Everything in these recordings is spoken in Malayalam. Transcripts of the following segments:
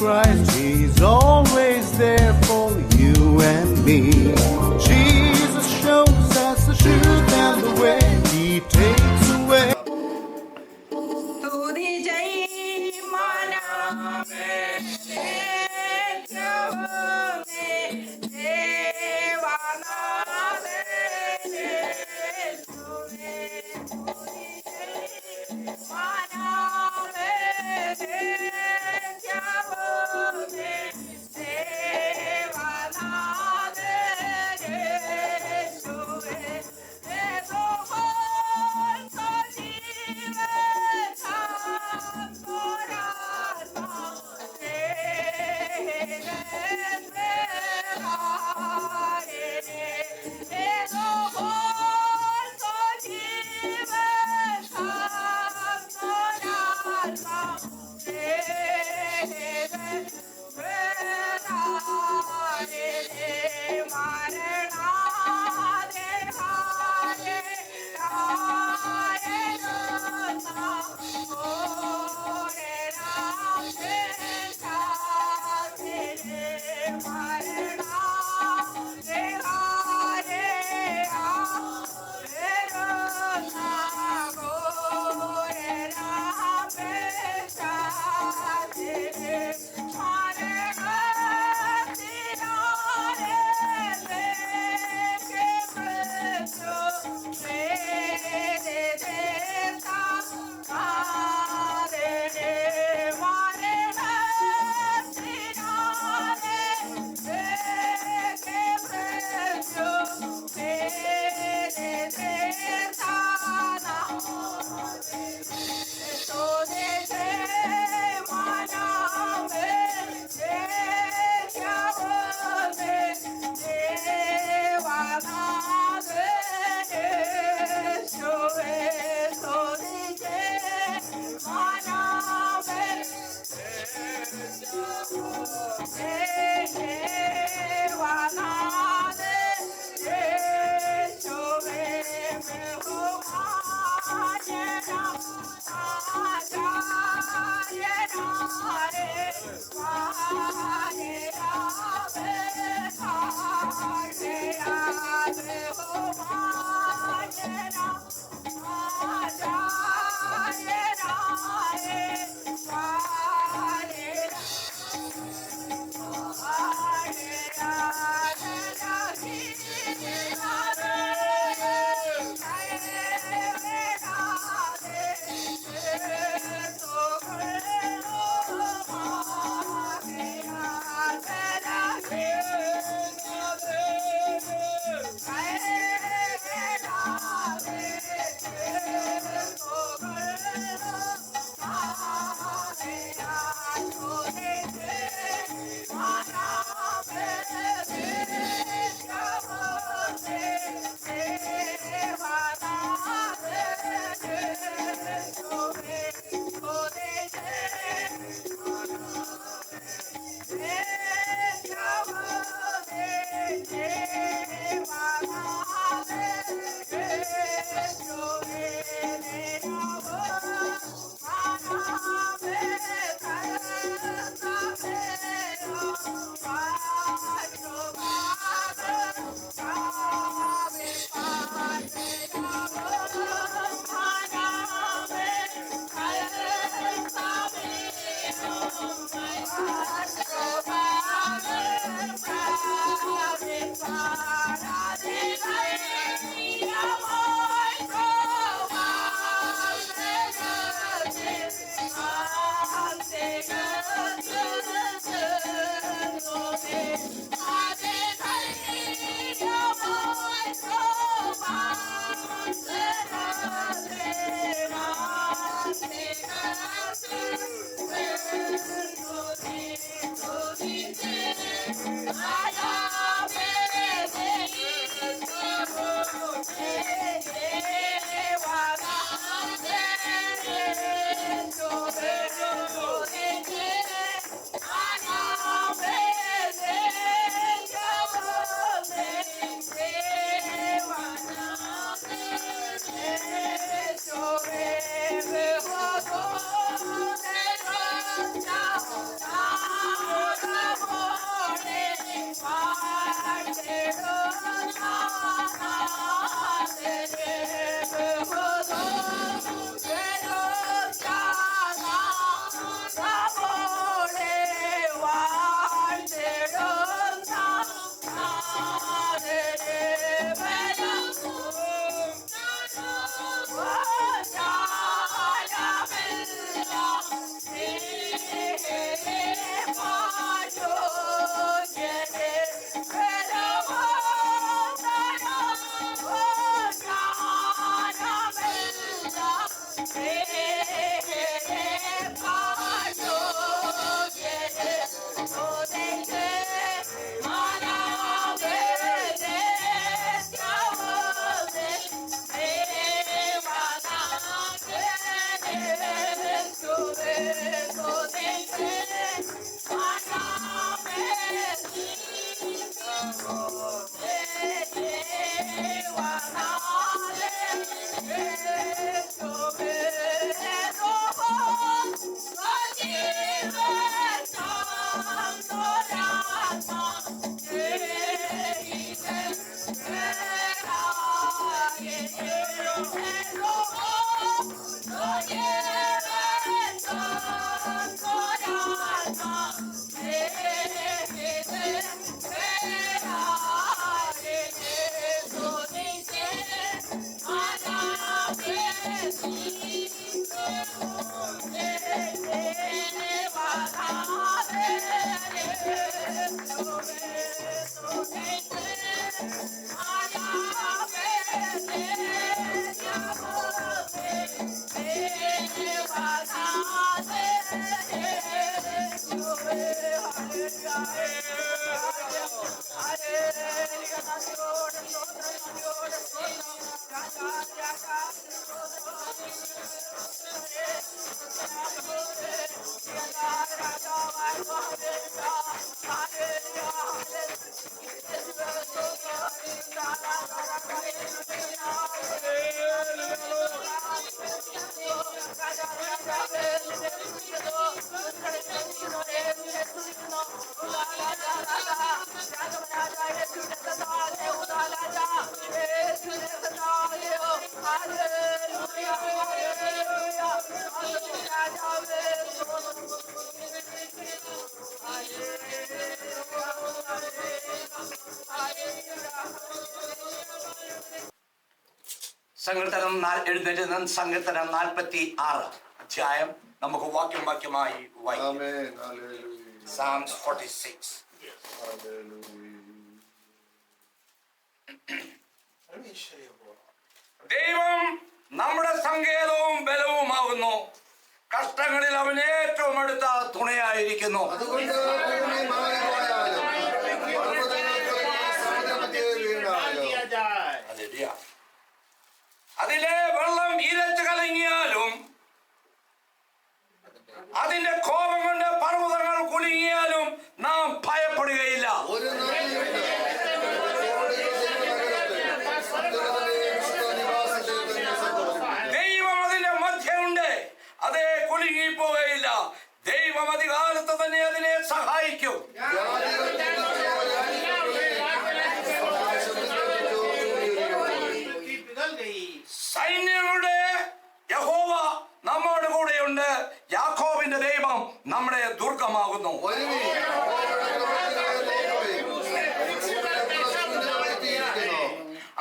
Christ, He's always there for you and me. Jesus shows us the truth and the way. He takes away. സങ്കീർത്തനം എഴുന്നേറ്റ് സങ്കീർത്തനം 46 അധ്യായം നമുക്ക് വാക്യമായി വായിക്കാം. Psalms 46. ദൈവം നമ്മുടെ സങ്കേതവും ബലവുമാകുന്നു, കഷ്ടങ്ങളിൽ അവൻ ഏറ്റവും അടുത്ത തുണയായിരിക്കുന്നു. അതിലെ വെള്ളം ഇരച്ചു കലങ്ങിയാലും അതിന്റെ കോപം കൊണ്ട് പർവ്വതങ്ങൾ കുലുങ്ങിയാലും നാം ഭയപ്പെടുകയില്ല. ദൈവം അതിന്റെ മധ്യമുണ്ട്, അതേ കുലുങ്ങിപ്പോവുകയില്ല. ദൈവം അധികാലത്ത് തന്നെ അതിനെ സഹായിക്കും. സൈന്യങ്ങളുടെ യഹോവ നമ്മോട് കൂടെയുണ്ട്, യാക്കോബിന്റെ ദൈവം നമ്മുടെ ദുർഗമാകുന്നു.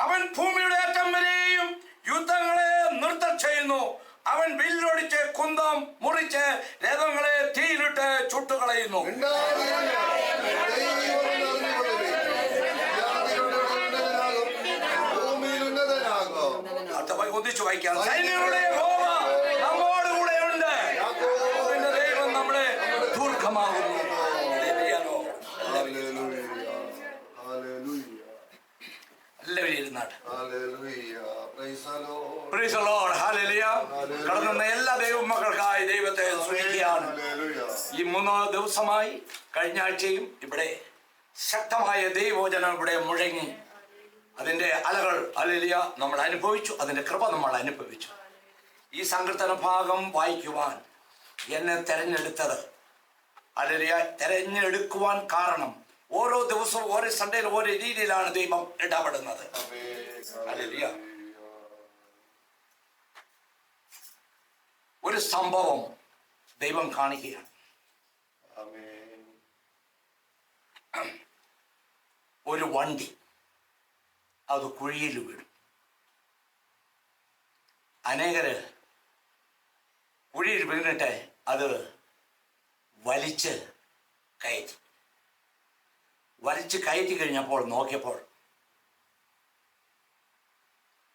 അവൻ ഭൂമിയുടെ അറ്റം വരെയും യുദ്ധങ്ങളെ നൃത്തം ചെയ്യുന്നു. അവൻ വില്ലൊടിച്ച് കുന്തം മുറിച്ച് രഥങ്ങളെ തീയിലിട്ട് ചുട്ടുകളയുന്നു. ഒന്നിച്ചു വായിക്കാം. സൈന്യങ്ങളുടെ യഹോവ നമ്മോട് കൂടെയുണ്ട്, യാക്കോബിന്റെ ദൈവം നമ്മുടെ ദുർഗമാകുന്നു. കടന്നുന്ന എല്ലാ ദൈവമക്കൾക്കായി ദൈവത്തെ സ്തുതിക്കുകയാണ്. ഈ 3 ദിവസമായി കഴിഞ്ഞ ആഴ്ചയും ഇവിടെ ശക്തമായ ദൈവവചനം ഇവിടെ മുഴങ്ങി. അതിന്റെ അലകൾ ഹല്ലേലൂയ നമ്മൾ അനുഭവിച്ചു, അതിന്റെ കൃപ നമ്മൾ അനുഭവിച്ചു. ഈ സങ്കീർത്തന ഭാഗം വായിക്കുവാൻ എന്നെ തെരഞ്ഞെടുത്തത്, ഹല്ലേലൂയ, തെരഞ്ഞെടുക്കുവാൻ കാരണം ഓരോ ദിവസവും ഓരോ സൺഡേയിൽ ഓരോ രീതിയിലാണ് ദൈവം ഇടപെടുന്നത്. ഹല്ലേലൂയ. ഒരു സംഭവം ദൈവം കാണിക്കുകയാണ്. ഒരു വണ്ടി അത് കുഴിയിൽ വീണു. അനേകര് കുഴിയിൽ വീണിട്ട് അത് വലിച്ച് കയറ്റി കഴിഞ്ഞപ്പോൾ നോക്കിയപ്പോൾ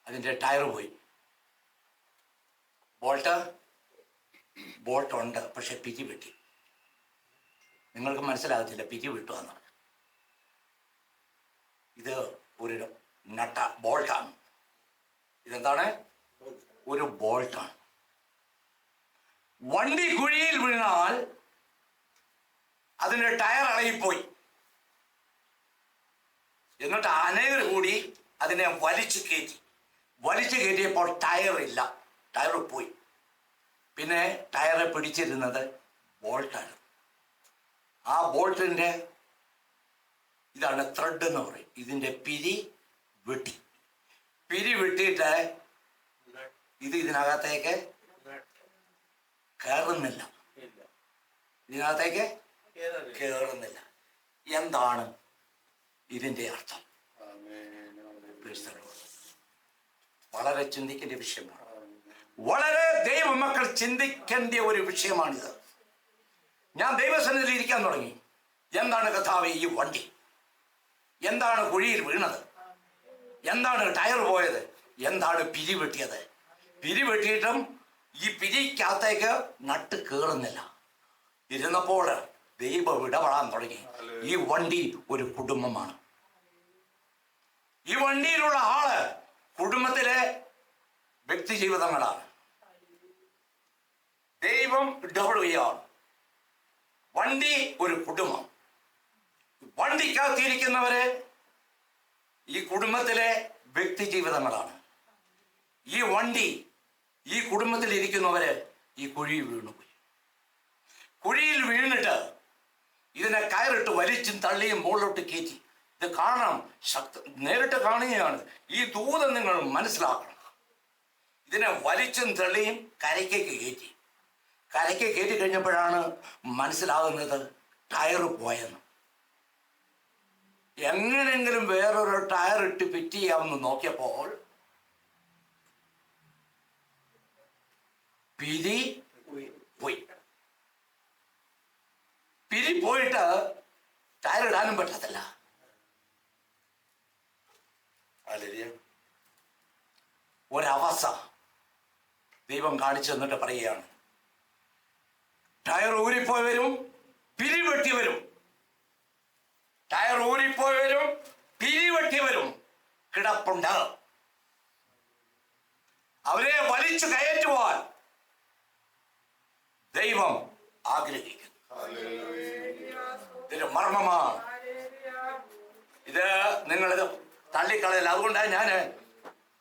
അതിൻ്റെ ടയർ പോയി. ബോൾട്ട് ഉണ്ട്, പക്ഷെ പിരി വെട്ടി. നിങ്ങൾക്ക് മനസ്സിലാകത്തില്ല പിരി വിട്ടുവെന്ന്. ഇത് ഒരു ബോൾട്ടാണ്. ഇതെന്താണ്? ഒരു ബോൾട്ടാണ്. വണ്ടി കുഴിയിൽ വീണാൽ അതിൻ്റെ ടയർ ഇളകിപ്പോയി. എന്നിട്ട് അനേകർ കൂടി അതിനെ വലിച്ചു കയറ്റിയപ്പോൾ ടയറില്ല, ടയർ പോയി. പിന്നെ ടയറെ പിടിച്ചിരുന്നത് ബോൾട്ടാണ്. ആ ബോൾട്ടിൻ്റെ ഇതാണ് ത്രെഡ് എന്ന് പറയും. ഇതിൻ്റെ പിരി വെട്ടി. പിരിവിട്ടിട്ട് ഇതിനകത്തേക്ക് കയറുന്നില്ല. ഇതിനകത്തേക്ക് കയറുന്നില്ല. എന്താണ് ഇതിൻ്റെ അർത്ഥം? വളരെ ചിന്തിക്കേണ്ട വിഷയമാണ്. വളരെ ദൈവമക്കൾ ചിന്തിക്കേണ്ട ഒരു വിഷയമാണിത്. ഞാൻ ദൈവസന്നിധിയിൽ ഇരിക്കാൻ തുടങ്ങി. എന്താണ് കർത്താവേ ഈ വണ്ടി? എന്താണ് കുഴിയിൽ വീണത്? എന്താണ് ടയർ പോയത്? എന്താണ് പിരിവെട്ടിയത്? പിരിവെട്ടിയിട്ടും ഈ പിരിക്കകത്തേക്ക് നട്ട് കയറുന്നില്ല. ഇരുന്നപ്പോൾ ദൈവം ഇടപെടാൻ തുടങ്ങി. ഈ വണ്ടി ഒരു കുടുംബമാണ്. ഈ വണ്ടിയിലുള്ള ആള് കുടുംബത്തിലെ വ്യക്തി ജീവിതങ്ങളാണ്. ദൈവം ഇടപെടുകയാണ്. വണ്ടി ഒരു കുടുംബം. വണ്ടിക്കകത്തിരിക്കുന്നവര് ഈ കുടുംബത്തിലെ വ്യക്തി ജീവിതങ്ങളാണ്. ഈ വണ്ടി ഈ കുടുംബത്തിൽ ഇരിക്കുന്നവര് ഈ കുഴിയിൽ വീണുപോയി. കുഴിയിൽ വീണിട്ട് ഇതിനെ കയറിട്ട് വലിച്ചും തള്ളിയും മുകളിലോട്ട് കയറ്റി. ഇത് കാണണം, നേരിട്ട് കാണുകയാണ്. ഈ ദൂതം നിങ്ങൾ മനസ്സിലാക്കണം. ഇതിനെ വലിച്ചും തള്ളിയും കരയ്ക്കേക്ക് കയറ്റി. കരയ്ക്ക് കയറ്റി കഴിഞ്ഞപ്പോഴാണ് മനസ്സിലാകുന്നത് ടയർ പോയെന്ന്. എങ്ങനെയെങ്കിലും വേറൊരു ടയർ ഇട്ട് ഫിറ്റ് ചെയ്യാമെന്ന് നോക്കിയപ്പോൾ പിരി പോയി. പിരി പോയിട്ട് ടയർ ഇടാനും പറ്റത്തില്ല. ഒരവസ്ഥ ദൈവം കാണിച്ചു തന്നിട്ട് പറയുകയാണ്, ടയർ ഊരിപ്പോയി വരും, പിരിവെട്ടി വരും. ടയർ ഊരിപ്പോയി വരും, പിരിവെട്ടി വരും. കിടപ്പുണ്ട്. അവരെ വലിച്ചു കയറ്റുവാൻ ദൈവം ആഗ്രഹിക്കുന്നു. ഇതിന്റെ മർമ്മമാണ്. ഇത് നിങ്ങളിത് തള്ളിക്കളയില്ല. അതുകൊണ്ടാണ് ഞാൻ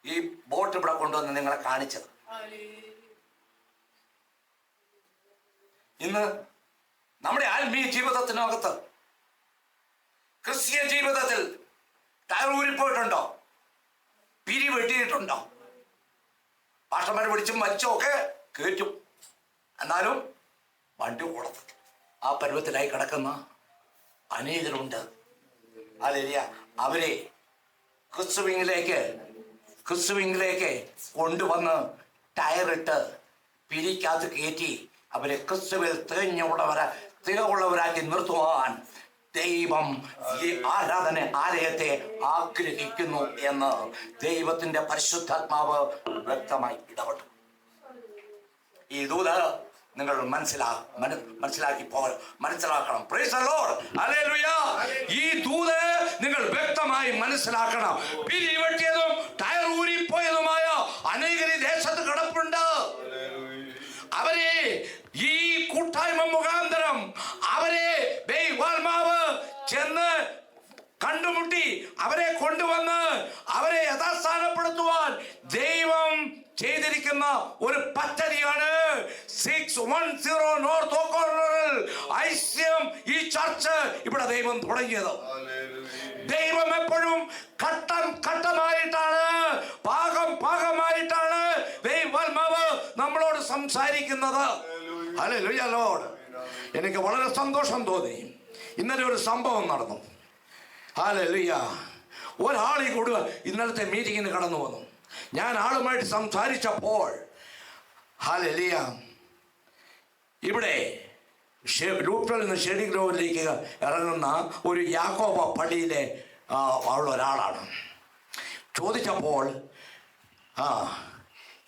ഈ ബോട്ട് ഇവിടെ കൊണ്ടുവന്ന് നിങ്ങളെ കാണിച്ചത്. ഇന്ന് നമ്മുടെ ആത്മീയ ജീവിതത്തിനകത്ത്, ക്രിസ്തീയ ജീവിതത്തിൽ ടയർ ഊരിപ്പോയിട്ടുണ്ടോ? പിരിവെട്ടിയിട്ടുണ്ടോ? പാഷന്മാരെ പിടിച്ചും മരിച്ചും ഒക്കെ കയറ്റും. എന്നാലും വണ്ടി ഓടത്ത് ആ പരുവത്തിലായി കിടക്കുന്ന അനേകരുണ്ട്. അല്ലേലിയ. അവരെ ക്രിസ്തുവിലേക്ക് കൊണ്ടുവന്ന് ടയറിട്ട് പിരിക്കകത്ത് കയറ്റി അവരെ ക്രിസ്തുവിൽ തികവുള്ളവരാക്കി നിർത്തുവാൻ ദൈവം ഈ ആലയത്തെ ആഗ്രഹിക്കുന്നു എന്ന് ദൈവത്തിന്റെ പരിശുദ്ധാത്മാവ് വ്യക്തമായി ഇടപെട്ടു. ഈ ദൂത നിങ്ങൾ മനസ്സിലാക്കണം. Praise the Lord. ഹല്ലേലൂയ. ഈ ദൂത് നിങ്ങൾ വ്യക്തമായി മനസ്സിലാക്കണം. പിരിവെട്ടിയതും ടയർ ഊരിപ്പോയതുമായ അനേകര് ദേശത്ത് കിടപ്പുണ്ട്. അവരെ ഈ കൂട്ടായ്മ മുഖാന്തരം അവരെ ദൈവാത്മാവ് ചെന്ന് കണ്ടുമുട്ടി അവരെ കൊണ്ടുവന്ന് അവരെ യഥാസ്ഥാനപ്പെടുത്തുവാൻ ദൈവം ചെയ്തിരിക്കുന്ന ഒരു പദ്ധതിയാണ് 610 നോർത്ത് കോർണറിൽ ഐസ്യം ഈ ചർച്ച് ഇവിടെ ദൈവം തുടങ്ങിയത്. ദൈവം എപ്പോഴും ഘട്ടമായിട്ടാണ്, ഭാഗമായിട്ടാണ് ദൈവാത്മാവ് നമ്മളോട് സംസാരിക്കുന്നത്. Hallelujah Lord. എനിക്ക് വളരെ സന്തോഷം തോന്നി. ഇന്നലെ ഒരു സംഭവം നടന്നു. ഹല്ലേലൂയ. ഒരാളീ കൂടുക ഇന്നലത്തെ മീറ്റിങ്ങിന് കടന്നു വന്നു. ഞാൻ ആളുമായിട്ട് സംസാരിച്ചപ്പോൾ ഹല്ലേലൂയ ഇവിടെ ലൂട്ടറിൽ നിന്ന് ഷെഡി ഗ്രോവിലേക്ക് ഇറങ്ങുന്ന ഒരു യാക്കോബ പള്ളിയിലെ ഉള്ള ഒരാളാണ്. ചോദിച്ചപ്പോൾ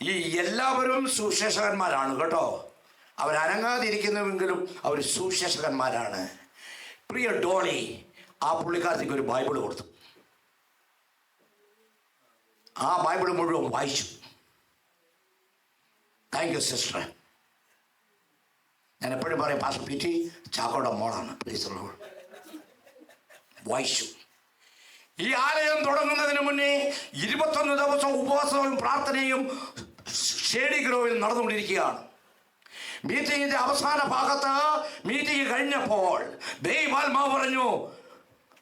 ഈ എല്ലാവരും സുശേഷകന്മാരാണ് കേട്ടോ. അവരനങ്ങാതിരിക്കുന്നുവെങ്കിലും അവർ സുശേഷകന്മാരാണ്. പ്രിയ ഡോളി ആ പുള്ളിക്കാരത്തേക്ക് ഒരു ബൈബിൾ കൊടുത്തു. ആ ബൈബിൾ മുഴുവൻ വായിച്ചു. Thank you sister. ഞാൻ എപ്പോഴും പറയും പാസ്റ്റർ പി.ടി. ചാക്കോയുടെ മോളാണ്. പ്ലീസ് വായിച്ചു. ഈ ആലയം തുടങ്ങുന്നതിന് മുന്നേ 21 ദിവസം ഉപവാസവും പ്രാർത്ഥനയും ഷേഡി ഗ്രോവിൽ നടന്നുകൊണ്ടിരിക്കുകയാണ്. മീറ്റിങ്ങിന്റെ അവസാന ഭാഗത്ത് മീറ്റിംഗ് കഴിഞ്ഞപ്പോൾ ദൈവാത്മാവ് പറഞ്ഞു,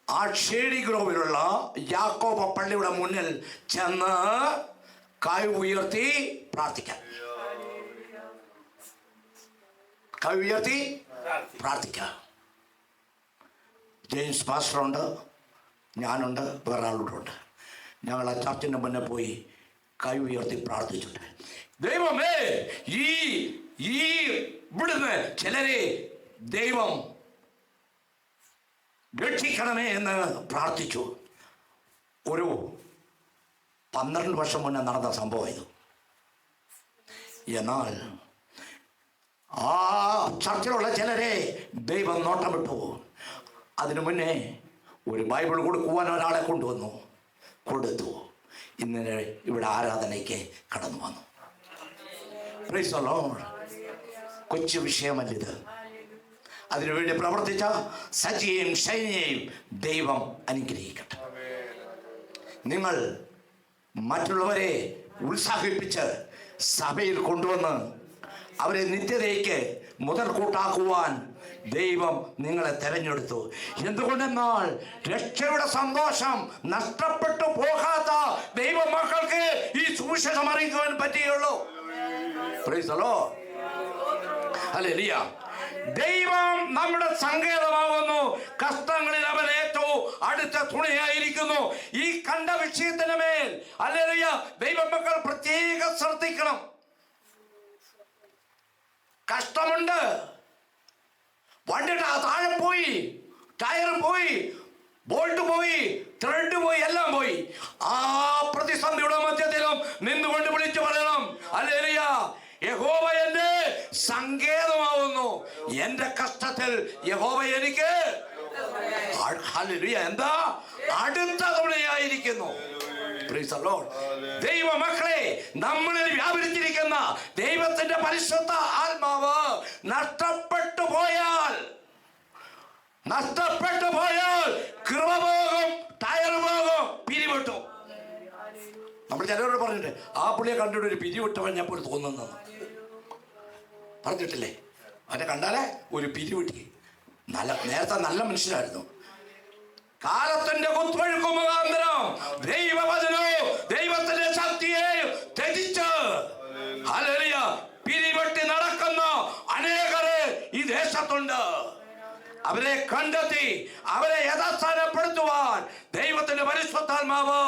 ആ ഷേഡി ഗ്രോവിലുള്ള യാക്കോബ പള്ളിയുടെ മുന്നിൽ ചെന്ന് കൈ ഉയർത്തി പ്രാർത്ഥിക്കാം. കൈ ഉയർത്തി പ്രാർത്ഥിക്കാം. ജെയിംസ് പാസ്റ്ററുണ്ട്, ഞാനുണ്ട്, വേറെ ആളോടുണ്ട്. ഞങ്ങൾ ആ ചർച്ചിൻ്റെ മുന്നേ പോയി കൈ ഉയർത്തി പ്രാർത്ഥിച്ചിട്ട്, ദൈവമേ ഈ ഇവിടുന്ന് ചിലരെ ദൈവം രക്ഷിക്കണമേ എന്ന് പ്രാർത്ഥിച്ചു. ഒരു 12 വർഷം മുന്നേ നടന്ന സംഭവം ഇത്. എന്നാൽ ആ ചർച്ചിലുള്ള ചിലരെ ദൈവം നോട്ടം വിട്ടു. അതിനു മുന്നേ ഒരു ബൈബിൾ കൊടുക്കുവാൻ ഒരാളെ കൊടുത്തു. ഇന്നലെ ഇവിടെ ആരാധനയ്ക്ക് കടന്നു വന്നു. Praise the Lord. കൊച്ചു വിഷയമല്ലിത്. അതിനുവേണ്ടി പ്രവർത്തിച്ച സജിയെയും ഷൈനിയെയും ദൈവം അനുഗ്രഹിക്കട്ടെ. നിങ്ങൾ മറ്റുള്ളവരെ ഉത്സാഹിപ്പിച്ച് സഭയിൽ കൊണ്ടുവന്ന് അവരെ നിത്യതയ്ക്ക് മുതൽക്കൂട്ടാക്കുവാൻ ദൈവം നിങ്ങളെ തെരഞ്ഞെടുത്തു. എന്തുകൊണ്ടെന്നാൽ രക്ഷയുടെ സന്തോഷം നഷ്ടപ്പെട്ടു പോകാത്ത ദൈവമക്കൾക്ക് ഈ സുവിശേഷം അറിയിക്കുവാൻ പറ്റുകയുള്ളൂ. Praise the Lord. ഹല്ലേലൂയ. ദൈവം നമ്മുടെ സങ്കേതമാകുന്നു. കഷ്ടങ്ങളിൽ അവൻ ഏറ്റവും അടുത്ത തുണയായിരിക്കുന്നു. ഈ കണ്ട വിഷയത്തിന് മേൽ ഹല്ലേലൂയ ദൈവമക്കൾ പ്രത്യേകം ശ്രദ്ധിക്കണം. കഷ്ടമുണ്ട്, വണ്ടി താഴെ പോയി, ടയർ പോയി, ബോൾട്ട് പോയി, ത്രെഡ് പോയി, എല്ലാം പോയി. ആ പ്രതിസന്ധിയുടെ മധ്യത്തിലും നിന്നുകൊണ്ട് വിളിച്ചു പറയണം, ഹല്ലേലൂയ, യഹോവ എന്റെ സങ്കേതമാവുന്നു. എന്റെ കഷ്ടത്തിൽ യഹോവ എനിക്ക് ഹല്ലേലൂയ എന്താ അടുത്ത തുണയായിരിക്കുന്നു. ദൈവമക്കളെ, നമ്മളിൽ വ്യാപരിച്ചിരിക്കുന്ന ദൈവത്തിന്റെ പരിശുദ്ധ ആത്മാവ് നഷ്ടപ്പെട്ടു പോയാൽ കൃപ പോകും, ടയർ പോകും, പിരിവിട്ടു. നമ്മൾ ചിലരോട് പറഞ്ഞിട്ട് ആ പുള്ളിയെ കണ്ടിട്ട് ഒരു പിരിവിട്ടവൻ ഞാൻ പോലും തോന്നുന്നു പറഞ്ഞിട്ടില്ലേ? അവനെ കണ്ടാലേ ഒരു പിരിവിട്ടി. നേരത്തെ നല്ല മനുഷ്യനായിരുന്നു. കാലത്തിന്റെ കുത്തൊഴുക്കു മുഖാന്തരം ദൈവവചനവും ദൈവത്തിന്റെ ശക്തിയെയും ത്യജിച്ച് ഹല്ലേലൂയ പിരിവെട്ടി നടക്കുന്ന അനേകര് ഈ ദേശത്തുണ്ട്. അവരെ കണ്ടെത്തി അവരെ യഥാസ്ഥാനപ്പെടുത്തുവാൻ ദൈവത്തിന്റെ പരിശുദ്ധാത്മാവ്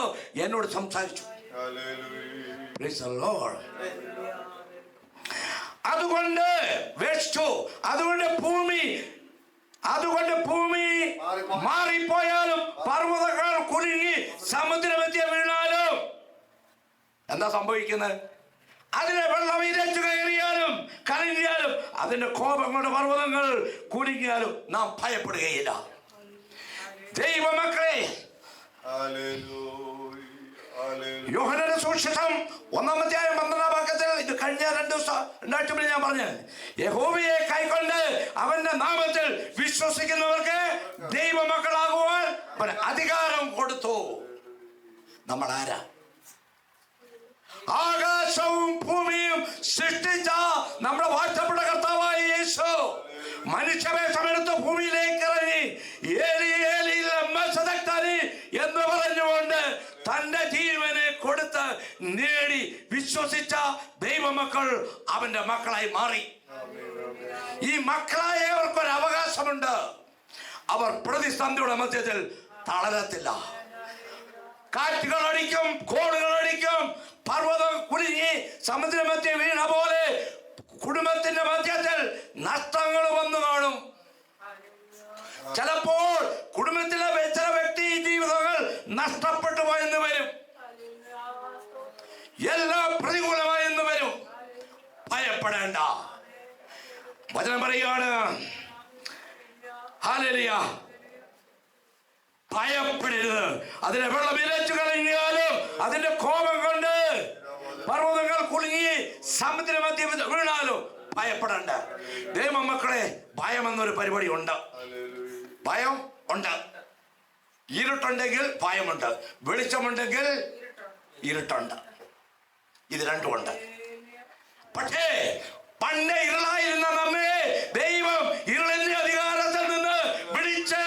എന്നോട് സംസാരിച്ചു. അതുകൊണ്ട് ഭൂമി മാറിപ്പോയാലും പർവ്വതങ്ങൾ കുലുങ്ങി സമുദ്രമെത്തിയ വീണാലും എന്താ സംഭവിക്കുന്നത്? അതിനെ വെള്ളം ഇരച്ചു കയറിയാലും കലങ്ങിയാലും അതിന്റെ കോപം കൊണ്ട് പർവ്വതങ്ങൾ കുലുങ്ങിയാലും നാം ഭയപ്പെടുകയില്ല. ദൈവമക്കളെ, യോഹന്നാന്റെ സുവിശേഷം 1-ാം അധ്യായം 12-ാം വാക്യത്തിൽ ഇത് കഴിഞ്ഞ 2 മുന്നേ ഞാൻ പറഞ്ഞു, യഹോവയെ കൈക്കൊണ്ട് അവന്റെ നാമത്തിൽ വിശ്വസിക്കുന്നവർക്ക് ദൈവമക്കളാകുവാൻ അധികാരം കൊടുത്തു. നമ്മൾ ആരാ? ആകാശവും ഭൂമിയും സൃഷ്ടിച്ച നമ്മുടെ വാഴ്ത്തപ്പെട്ട കർത്താവായ യേശു മനുഷ്യവേഷമെടുത്ത് ഭൂമിയിലേക്ക് ഇറങ്ങി ഏലി ഏലി ലമ്മ സദക്താനി എന്ന് പറഞ്ഞുകൊണ്ട് തന്റെ ജീവനെ കൊടുത്ത് നേടി വിശ്വസിച്ച ദൈവമക്കൾ അവന്റെ മക്കളായി മാറി. ഈ മക്കളായവർക്കൊരു അവകാശമുണ്ട്. അവർ പ്രതിസന്ധിയുടെ മധ്യത്തിൽ തളരത്തില്ല. കാറ്റുകൾ അടിക്കും, കോളുകൾ അടിക്കും, പർവ്വതം കുലുങ്ങി സമുദ്രമധ്യ വീണ പോലെ കുടുംബത്തിന്റെ മധ്യത്തിൽ നഷ്ടങ്ങൾ വന്നു കാണും. ചിലപ്പോൾ കുടുംബത്തിലെ ചില വ്യക്തി ജീവിതങ്ങൾ നഷ്ടപ്പെട്ടു പോയെന്ന് വരും. എല്ലാം പ്രതികൂലമായെന്ന് വരും. ഭയപ്പെടേണ്ട. വചനം പറയുകയാണ്, ഹല്ലേലൂയ, ഭയപ്പെടരുത്. അതിനെ വെള്ളം ഇരച്ചു കളഞ്ഞാലും അതിന്റെ കോപം കൊണ്ട് പർവ്വതങ്ങൾ കുലുങ്ങി സമുദ്രമധ്യം വീണാലും ഭയപ്പെടേണ്ട. ദൈവമക്കളെ, ഭയം എന്നൊരു പരിപാടി ഉണ്ട്. ഭയം ഉണ്ട്. ഇരുട്ടുണ്ടെങ്കിൽ ഭയമുണ്ട്, വെളിച്ചമുണ്ടെങ്കിൽ ഇരുട്ടുണ്ട്. ഇത് രണ്ടുമുണ്ട്. പക്ഷേ പണ്ട് ഇരുളായിരുന്ന നമ്മെ ദൈവം ഇരുളിന്റെ അധികാരത്തിൽ നിന്ന് വിളിച്ച്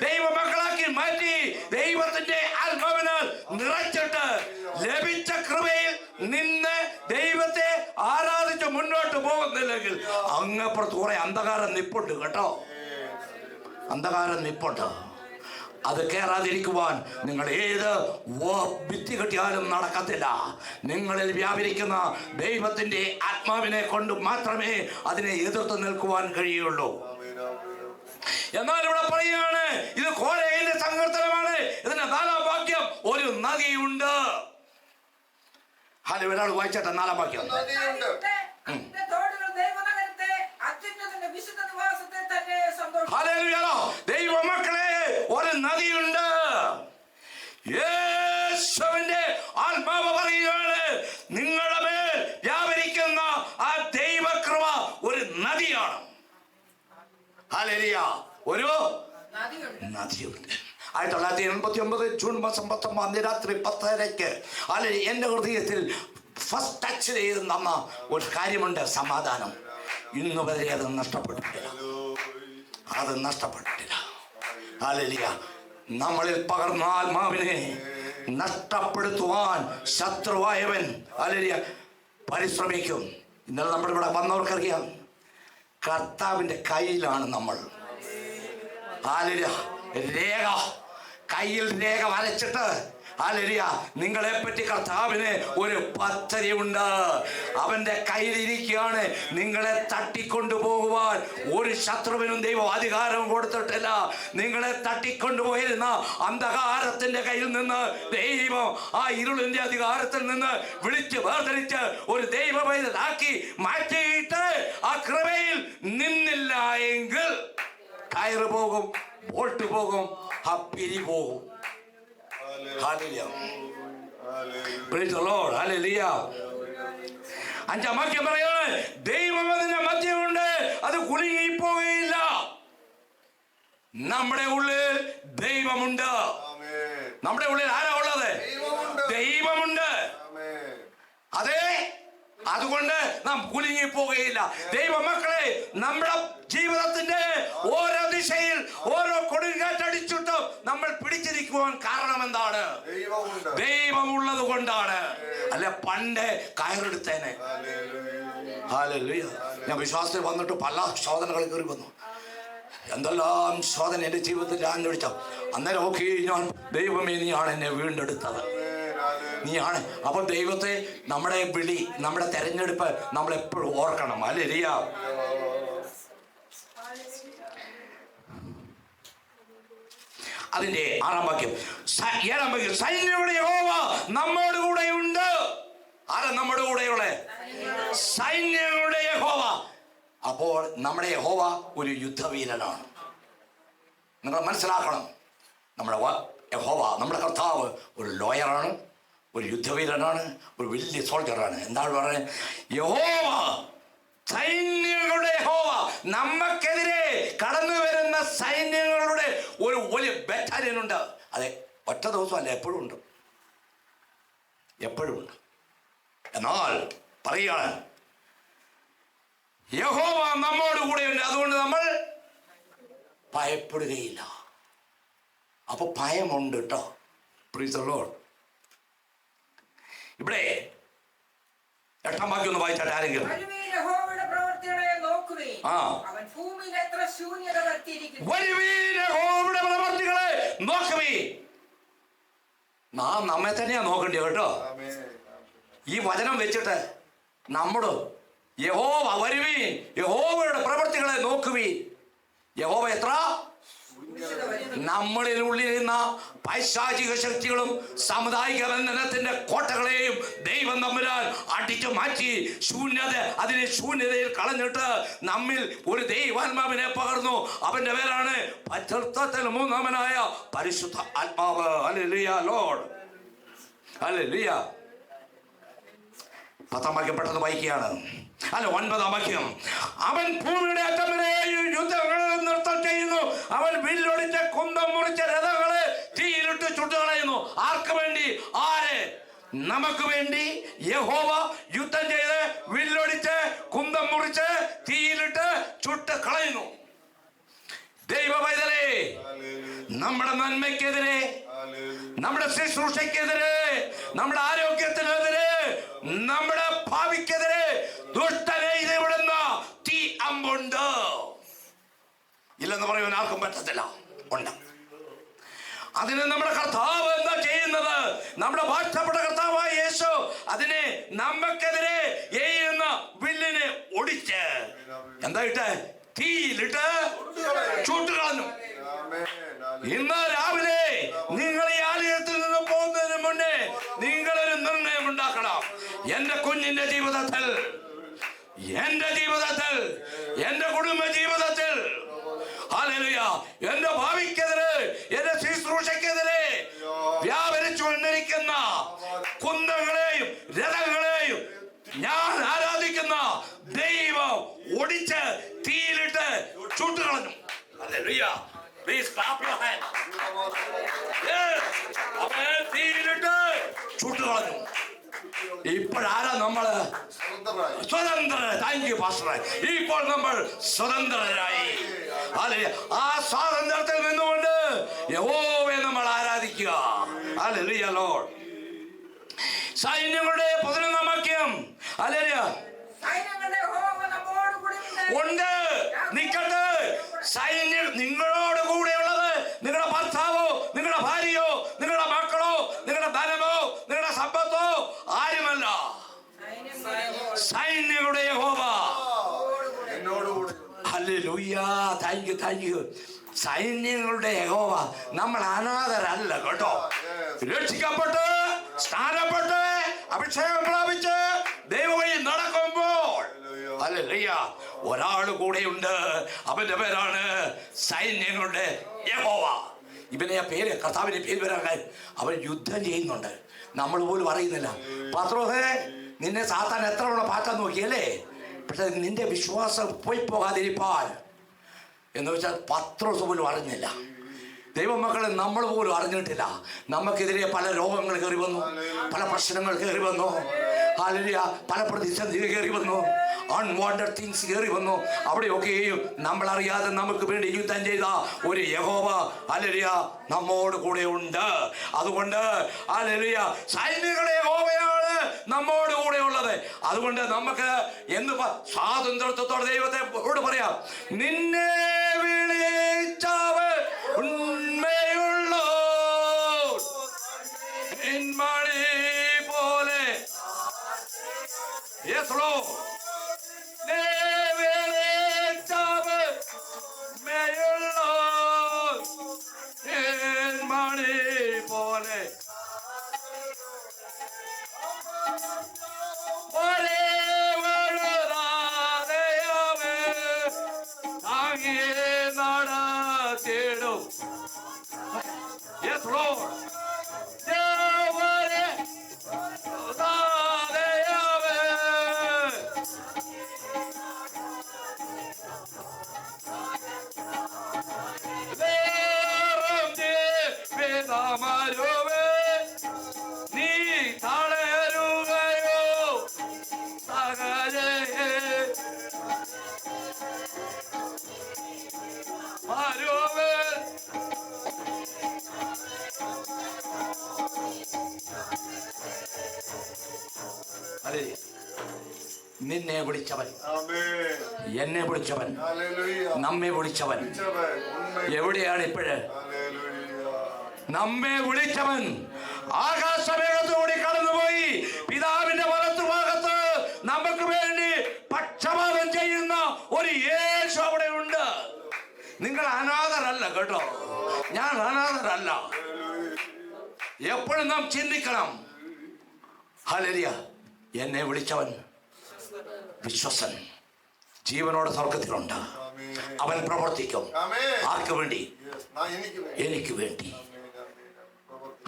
ദൈവമക്കളാക്കി മാറ്റി മുന്നോട്ട് പോകുന്നില്ലെങ്കിൽ അങ്ങപ്പുറത്ത് കുറെ അന്ധകാരം നിപ്പുണ്ട് കേട്ടോ. അന്ധകാരം നിപ്പുണ്ട്. അത് കയറാതിരിക്കുവാൻ നിങ്ങൾ ഏത് ഭിത്തി കെട്ടിയാലും നടക്കത്തില്ല. നിങ്ങളിൽ വ്യാപരിക്കുന്ന ദൈവത്തിന്റെ ആത്മാവിനെ കൊണ്ട് മാത്രമേ അതിനെ എതിർത്ത് നിൽക്കുവാൻ കഴിയുള്ളൂ. എന്നാൽ ഇവിടെ പറയുകയാണ്, ഇത് കോരയിന്റെ സങ്കീർത്തനമാണ്. ഇതിന്റെ 4-ാം വാക്യം, ഒരു നദിയുണ്ട്. ഹലോ, ഒരാൾ വായിച്ചട്ടെ 4-ാം വാക്യം. ദൈവമക്കളെ, ഒരു നദിയുണ്ട്. യേശുവിന്റെ ആത്മാവ് പറയുകയാണ്, നിങ്ങളുടെ മേൽ വ്യാപരിക്കുന്ന ആ ദൈവകൃപ ഒരു നദിയാണ്. ഹല്ലേലൂയ, ഒരു നദിയുണ്ട്. 1989 ജൂൺ മാസം 19 രാത്രി 10:30 അല്ലെങ്കിൽ എൻ്റെ ഹൃദയത്തിൽ ഫസ്റ്റ് ടച്ച് ചെയ്ത് തന്ന ഒരു കാര്യമുണ്ട്, സമാധാനം. ഇന്ന് വരെ അത് നഷ്ടപ്പെട്ടിട്ടില്ല. അത് നഷ്ടപ്പെട്ടിട്ടില്ല. ഹല്ലേലൂയ. നമ്മളിൽ പകർന്ന ആത്മാവിനെ നഷ്ടപ്പെടുത്തുവാൻ ശത്രുവായവൻ ഹല്ലേലൂയ പരിശ്രമിക്കും. ഇന്നലെ നമ്മുടെ ഇവിടെ വന്നവർക്കറിയാം, കർത്താവിൻ്റെ കയ്യിലാണ് നമ്മൾ. ഹല്ലേലൂയ. രേഖ കയ്യിൽ രേഖ വരച്ചിട്ട് ഹല്ലേലൂയ നിങ്ങളെ പറ്റി കർത്താവിന് ഒരു പദ്ധതിയുണ്ട്. അവന്റെ കയ്യിലിരിക്കുകയാണ്. നിങ്ങളെ തട്ടിക്കൊണ്ടുപോകുവാൻ ഒരു ശത്രുവിനും ദൈവം അധികാരം കൊടുത്തിട്ടില്ല. നിങ്ങളെ തട്ടിക്കൊണ്ടുപോയിരുന്ന അന്ധകാരത്തിന്റെ കയ്യിൽ നിന്ന് ദൈവം ആ ഇരുളിന്റെ അധികാരത്തിൽ നിന്ന് വിളിച്ച് വേർതിരിച്ച് ഒരു ദൈവ പൈതലാക്കി മാറ്റിയിട്ട് ആ കൃപയിൽ നിന്നില്ല എങ്കിൽ കയറ് പോകും, ബോൾട്ട് പോകും, ആ പിരി പോകും. Hallelujah. Praise the Lord. Hallelujah. 5-ാം വാക്യം പറയാണ്, ദൈവം അതിന്റെ മധ്യമുണ്ട്, അത് കുലുങ്ങിപ്പോയില്ല. നമ്മുടെ ഉള്ളിൽ ദൈവമുണ്ട്. നമ്മുടെ ഉള്ളിൽ ആരാ ഉള്ളത്? ദൈവമുണ്ട്. അതെ, അതുകൊണ്ട് നാം കുലുങ്ങിപ്പോകുകയില്ല. ദൈവമക്കളെ, നമ്മുടെ ജീവിതത്തിന്റെ ഓരോ ദിശയിൽ ഓരോ കൊടുങ്കാറ്റടിച്ചിട്ടും നമ്മൾ പിടിച്ചിരിക്കുവാൻ കാരണം എന്താണ്? ദൈവമുള്ളത് കൊണ്ടാണ്. അല്ലെ പണ്ട് കയറെടുത്തേനെ. ഹല്ലേലൂയ. ഞാൻ വിശ്വാസത്തിൽ വന്നിട്ട് പല ശോധനകൾ കയറി വന്നു. എന്തെല്ലാം ശോധന എൻ്റെ ജീവിതത്തിൽ ആഞ്ഞൊഴിച്ച അന്നേരം ഓക്കെ, ഞാൻ ദൈവമേ നീയാണ് എന്നെ വീണ്ടെടുത്തത്, നീയാണ്. അപ്പോൾ ദൈവത്തെ, നമ്മുടെ വിളി, നമ്മുടെ തെരഞ്ഞെടുപ്പ് നമ്മൾ എപ്പോഴും ഓർക്കണം. ഹല്ലേലൂയ. അതിന്റെ 6-ാം വാക്യം, 7-ാം വാക്യം, സൈന്യങ്ങളുടെ യഹോവ നമ്മോട് കൂടെ ഉണ്ട്. ആരാ നമ്മുടെ കൂടെയുള്ള? സൈന്യങ്ങളുടെ യഹോവ. അപ്പോൾ നമ്മുടെ യഹോവ ഒരു യുദ്ധവീരനാണ്. നിങ്ങൾ മനസ്സിലാക്കണം, നമ്മുടെ യഹോവ, നമ്മുടെ കർത്താവ് ഒരു ലോയറാണ്, ഒരു യുദ്ധവീരനാണ്, ഒരു വലിയ സോൾജറാണ്. എന്താണ് പറയുന്നത്? യഹോവ, സൈന്യങ്ങളുടെ യഹോവ, നമുക്കെതിരെ കടന്നു വരുന്ന സൈന്യങ്ങളുടെ ഒരു വലിയ ബറ്റാലിയൻ ഉണ്ട്. അതെ, ഒറ്റ ദിവസമല്ല, എപ്പോഴും ഉണ്ട്, എപ്പോഴും ഉണ്ട്. എന്നാൽ പറയുകയാണ്, യഹോവ നമ്മോട് കൂടെയുണ്ട്, അതുകൊണ്ട് നമ്മൾ ഭയപ്പെടുകയില്ല. അപ്പൊ ഭയമുണ്ട് കേട്ടോ. Praise the Lord. ഇവിടെ 8-ാം വാക്യം ഒന്ന് വായിച്ചാട്ടെ ആരെങ്കിലും. പ്രവർത്തികളെ നോക്കുവേ. നാം നമ്മെ തന്നെയാ നോക്കണ്ടേ കേട്ടോ. ഈ വചനം വെച്ചിട്ട് നമ്മള് യഹോവ വരുവീൻ, യഹോവയുടെ പ്രവൃത്തികളെ നോക്കുവീൻ. യഹോവ എത്ര? നമ്മളിൽ ഉള്ളിരുന്ന പൈശാചിക ശക്തികളും സാമുദായിക ബന്ധനത്തിന്റെ കോട്ടകളെയും ദൈവം തമ്പുരാൻ അടിച്ചു മാറ്റി അതിനെ ശൂന്യതയിൽ കളഞ്ഞിട്ട് നമ്മിൽ ഒരു ദൈവാത്മാവിനെ പകർന്നു. അവന്റെ പേരാണ് പച്ചത്തിൽ 3-ാമനായ പരിശുദ്ധ ആത്മാവ്. Hallelujah Lord. ഹല്ലേലൂയ. 10-ാം വാക്യം പെട്ടെന്ന് വായിക്കുകയാണ്. 9-ാം വാക്യം, അവൻ ഭൂമിയുടെ അറ്റം വരെ യുദ്ധങ്ങൾ നൃത്തം ചെയ്യുന്നു. അവൻ വില്ലൊടിച്ച് കുന്തം മുറിച്ച രഥങ്ങളെ തീയിലിട്ട് ചുട്ടുകളയുന്നു. ആർക്ക് വേണ്ടി? ആര്? നമുക്ക് വേണ്ടി. യഹോവ യുദ്ധം ചെയ്ത് വില്ലൊടിച്ച് കുന്തം മുറിച്ച് തീയിലിട്ട് ചുട്ട് കളയുന്നു. ദൈവ പൈതലേ, നമ്മുടെ നന്മയ്ക്കെതിരെ, നമ്മുടെ ശുശ്രൂഷയ്ക്കെതിരെ, നമ്മുടെ ആരോഗ്യത്തിനെതിരെ, നമ്മുടെ ഭാവിക്കെതിരെ ദുഷ്ടനെ ഇല്ലെന്ന് പറയുവാൻ ആർക്കും പറ്റത്തില്ല. ഉണ്ട്. അതിന് നമ്മുടെ കർത്താവ് എന്താ ചെയ്യുന്നത്? നമ്മുടെ വാഴ്ത്തപ്പെട്ട കർത്താവായ യേശു അതിനെ നമുക്കെതിരെ എയ്യുന്ന വില്ലിനെ ഒടിച്ച് എന്തായിട്ട് തീയിലിട്ട് ചൂട്ടുകളഞ്ഞു. ഇന്ന് രാവിലെ നിങ്ങൾ ഈ ആലയത്തിൽ നിന്ന് പോകുന്നതിന് മുന്നേ നിങ്ങളൊരു നിർണയം ഉണ്ടാക്കണം. എന്റെ കുഞ്ഞിന്റെ ജീവിതത്തിൽ, എന്റെ ജീവിതത്തിൽ, എന്റെ കുടുംബ ജീവിതത്തിൽ, ഹല്ലേലൂയ, എന്റെ ഭാവിക്കെതിരെ, എന്റെ ശുശ്രൂഷക്കെതിരെ വ്യാപരിച്ചു കൊണ്ടിരിക്കുന്ന കുന്തങ്ങളെയും രഥങ്ങളെയും ഞാൻ ആരാധിക്കുന്ന ദൈവം ഒടിച്ച് തീയിലിട്ട് ചുട്ടുകളഞ്ഞു. Hallelujah. Please clap your hands. Yes. അവൻ തീയിലിട്ട് ചുട്ടുകളഞ്ഞു. ഇപ്പോഴാരാ നമ്മള് സ്വതന്ത്രരായി? താങ്ക് യു പാസ്റ്ററെ. ഇപ്പോൾ നമ്മൾ സ്വതന്ത്രരായി. ആ സ്വാതന്ത്ര്യത്തിൽ നിന്നുകൊണ്ട് യഹോവയെ നമ്മൾ ആരാധിക്കുക. Hallelujah Lord. സൈന്യങ്ങളുടെ 11-ാം വാക്യം. ഹല്ലേലൂയ. ഉണ്ട്, നിൽക്കട്ടെ. സൈന്യം നിങ്ങളോട് കൂടെയുള്ളത് നിങ്ങളുടെ ഭർത്താവോ, നിങ്ങളുടെ ഭാര്യയോ, നിങ്ങളുടെ മക്കളോ, നിങ്ങളുടെ ധനമോ, നിങ്ങളുടെ സമ്പത്തോ ആരുമല്ല. സൈന്യങ്ങളുടെ യഹോവ. Hallelujah. Thank you, thank you. സൈന്യങ്ങളുടെ യഹോവ. നമ്മൾ അനാഥരല്ല കേട്ടോ. രക്ഷിക്കപ്പെട്ട് സ്നാനപ്പെട്ട് അഭിഷേകം പ്രാപിച്ച് ദൈവവഴി നടക്കുമ്പോൾ ഹല്ലേലൂയ ഒരാൾ കൂടെയുണ്ട്. അവന്റെ പേരാണ് സൈന്യങ്ങളുടെ യഹോവ. ഇവനെ ആ പേര്, കർത്താവിന്റെ പേര് വരാൻ അവൻ യുദ്ധം ചെയ്യുന്നുണ്ട്. നമ്മൾ പോലും അറിയുന്നില്ല. പത്രോസേ, നിന്നെ സാത്താൻ എത്ര തവണ പാറ്റാൻ നോക്കിയല്ലേ? പക്ഷെ നിന്റെ വിശ്വാസം പോയി പോകാതിരിപ്പാൻ എന്ന് വെച്ചാൽ പത്രോസ് പോലും അറിഞ്ഞില്ല. ദൈവമക്കളെ നമ്മൾ പോലും അറിഞ്ഞിട്ടില്ല. നമുക്കെതിരെ പല രോഗങ്ങൾ കയറി വന്നു, പല പ്രശ്നങ്ങൾ കയറി വന്നു, ഹല്ലേലൂയ, പല പ്രതിസന്ധി കയറി വന്നു, അൺവാണ്ടഡ് തിങ്സ് കയറി വന്നു. അവിടെയൊക്കെയും നമ്മൾ അറിയാതെ നമുക്ക് വേണ്ടി യുദ്ധം ചെയ്ത ഒരു യഹോവ ഹല്ലേലൂയ നമ്മോട് കൂടെ ഉണ്ട്. അതുകൊണ്ട് ഹല്ലേലൂയ സൈന്യങ്ങളുടെ യഹോവയാണ് നമ്മോട് കൂടെ ഉള്ളത്. അതുകൊണ്ട് നമുക്ക് എന്ന് സ്വാതന്ത്ര്യത്തോടെ ദൈവത്തോട് പറയാം, നിന്നെ വിളിച്ചവൻ ഉണ്മയുള്ള മണി പോലെ. Yes, Lord. മണി പോലെ നടത്തിടും. Yes, Lord. നീ തളരുകയോ സകലേ അതെ, നിന്നെ വിളിച്ചവൻ, എന്നെ വിളിച്ചവൻ, നമ്മെ വിളിച്ചവൻ എവിടെയാണ് ഇപ്പോഴ്? നമ്മെ വിളിച്ചവൻ ആകാശമേഘത്തോടെ കടന്നുപോയി പിതാവിന്റെ വലത്തുഭാഗത്ത് നമുക്ക് വേണ്ടി പക്ഷപാതം ചെയ്യുന്ന ഒരു യേശു അവിടെ ഉണ്ട്. നിങ്ങൾ അനാഥരല്ല കേട്ടോ, ഞാൻ അനാഥരല്ല. എപ്പോഴും നാം ചിന്തിക്കണം, ഹല്ലേലൂയ, എന്നെ വിളിച്ചവൻ വിശ്വസൻ, ജീവനോടെ സ്വർഗത്തിലുണ്ട്. അവൻ പ്രവർത്തിക്കും. ആർക്ക് വേണ്ടി? എനിക്ക് വേണ്ടി.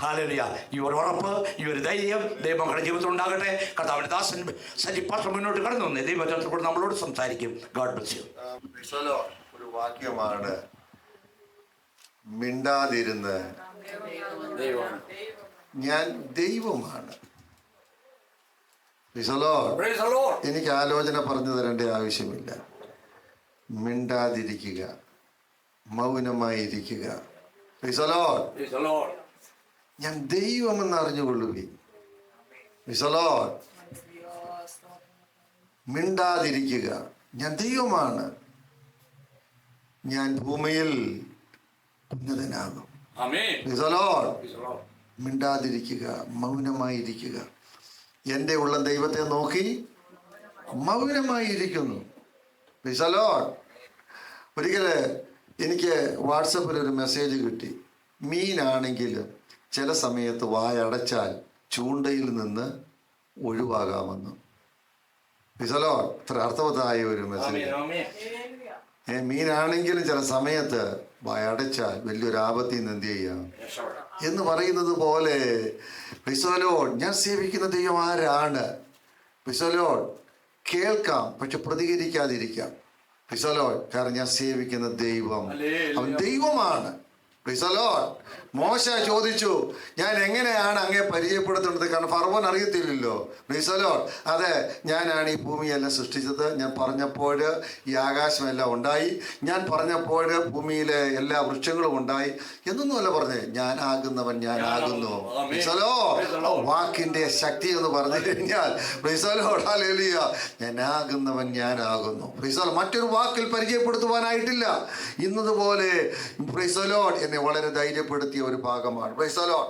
ഹല്ലേലൂയ. ഈ ഒരു ഉറപ്പ്, ഈ ഒരു ധൈര്യം ദൈവങ്ങളുടെ ജീവിതത്തിൽ ഉണ്ടാകട്ടെ. കർത്താവിന്റെ ദാസൻ സജി പാസ്റ്റർ മുന്നോട്ട് കടന്നു വന്നേ ദൈവത്തിൽ കൂടെ നമ്മളോട് സംസാരിക്കും. God bless you. ഒരു വാക്യമാണ്, മിണ്ടാതിരുന്ന് ഞാൻ ദൈവമാണ്. എനിക്ക് ആലോചന പറഞ്ഞു തരേണ്ട ആവശ്യമില്ല. മിണ്ടാതിരിക്കുക, മൗനമായിരിക്കുക. ഞാൻ ദൈവമെന്ന് അറിഞ്ഞുകൊള്ളുവി. മിണ്ടാതിരിക്കുക, ഞാൻ ദൈവമാണ്. ഞാൻ ഭൂമിയിൽ ഉന്നതനാകും. ആമേൻ. Praise the Lord. മിണ്ടാതിരിക്കുക, മൗനമായിരിക്കുക. എൻ്റെ ഉള്ള ദൈവത്തെ നോക്കി മൗനമായിരിക്കുന്നു. Praise the Lord. ഒരിക്കൽ എനിക്ക് വാട്സപ്പിൽ ഒരു മെസ്സേജ് കിട്ടി. മീനാണെങ്കിലും ചില സമയത്ത് വായടച്ചാൽ ചൂണ്ടയിൽ നിന്ന് ഒഴിവാകാമെന്ന്. Praise the Lord. ഇത്ര അർത്ഥവത്തായ ഒരു മെസ്സേജ്. മീനാണെങ്കിലും ചില സമയത്ത് വായടച്ചാൽ വലിയൊരു ആപത്തിൽ നിന്ന് എന്ത് ചെയ്യാം എന്ന് പറയുന്നത് പോലെ, Praise the Lord, ഞാൻ സേവിക്കുന്ന ദൈവം ആരാണ്? Praise the Lord. കേൾക്കാം, പക്ഷെ പ്രതികരിക്കാതിരിക്കാം. Praise the Lord. കാരണം ഞാൻ സേവിക്കുന്ന ദൈവം അവൻ ദൈവമാണ്. Praise the Lord. മോശ ചോദിച്ചു, ഞാൻ എങ്ങനെയാണ് അങ്ങേ പരിചയപ്പെടുത്തുന്നത്? കാരണം ഫറവോൻ അറിയത്തില്ലല്ലോ. Praise the Lord. അതെ, ഞാനാണ് ഈ ഭൂമിയെല്ലാം സൃഷ്ടിച്ചത്. ഞാൻ പറഞ്ഞപ്പോൾ ഈ ആകാശമെല്ലാം ഉണ്ടായി. ഞാൻ പറഞ്ഞപ്പോൾ ഭൂമിയിലെ എല്ലാ വൃക്ഷങ്ങളും ഉണ്ടായി എന്നൊന്നുമല്ല പറഞ്ഞേ. ഞാനാകുന്നവൻ ഞാനാകുന്നു. Praise the Lord. വാക്കിന്റെ ശക്തി എന്ന് പറഞ്ഞു കഴിഞ്ഞാൽ Praise the Lord. ഹല്ലേലൂയ. ഞാനാകുന്നവൻ ഞാനാകുന്നു. Praise the Lord. മറ്റൊരു വാക്കിൽ പരിചയപ്പെടുത്തുവാനായിട്ടില്ല. ഇന്നതുപോലെ Praise the Lord എന്നെ വളരെ ധൈര്യപ്പെടുത്തിയ ഒരു ഭാഗമാണ്. Praise the Lord.